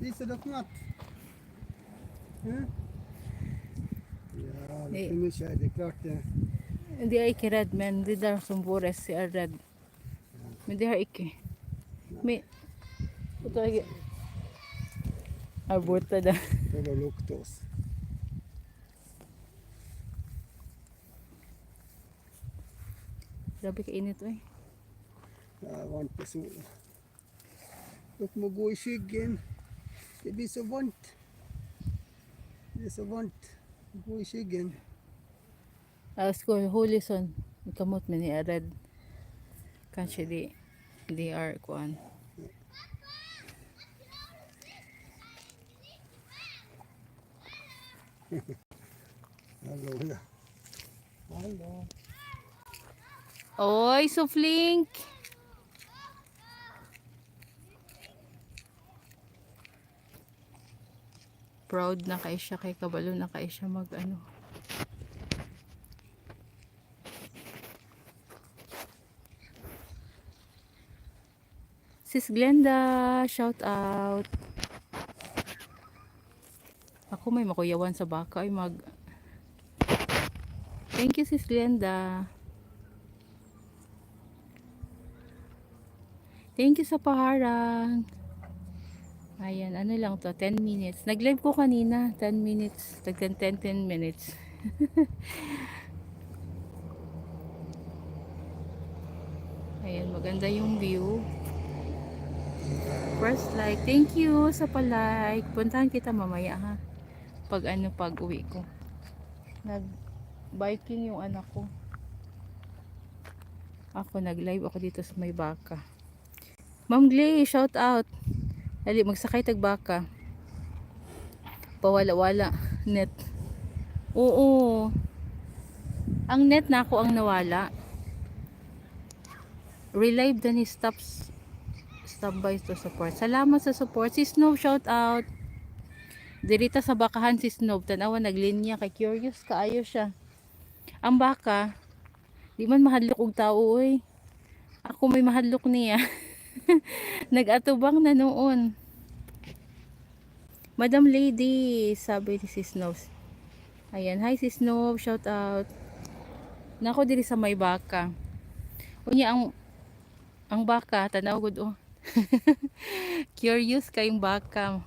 Deze dat nat. Huh? Ja, Nee. dat moet je, det är klart det. Hindi ay kirad men. Hindi dar sumbures si Arad. Hindi har ikke. May. Ito ay. Abuta da. Det var lukta oss. Grabe kainit eh. Ja, varmt på solen. Dere må gå i skyggen. Det blir så varmt. Det är så varmt. Gå i skyggen. Sko hulison. Kamot man ni Arad. Kanske di are kuan. Hallå ja. Hallå. Oy, so flink. Proud na kay siya, kay kabalo na kay siya mag ano. Sis Glenda, shout out. Ako may makuyawan sa baka ay mag. Thank you Sis Glenda. Thank you sa paharang. Ayan, ano lang to, 10 minutes. Nag-live ko kanina, 10 minutes. Tagdan 10 minutes. Ayan, maganda yung view. First like, thank you sa palike. Puntahan kita mamaya ha. Pag uwi ko. Nag-biking yung anak ko. Ako nag-live ako dito sa may baka. Ma'am Glay, shout out. Dali, magsakay tagbaka. Pawala-wala. Net. Oo. Ang net na ako ang nawala. Relive then he stops. Stop by to support. Salamat sa support. Si Snow, shout out. Dirita sa bakahan si Snow. Tanawa naglinya. Kay curious kaayo siya. Ang baka, di man mahadlok og tao oy. Ako may mahadlok niya. Nag-atubang na noon. Madam Lady, sabi ni si Snow. Ayan, hi si Snow, shout out. Nako diri sa may baka. Unya ang baka, tanaw gud oh. Curious kayong baka.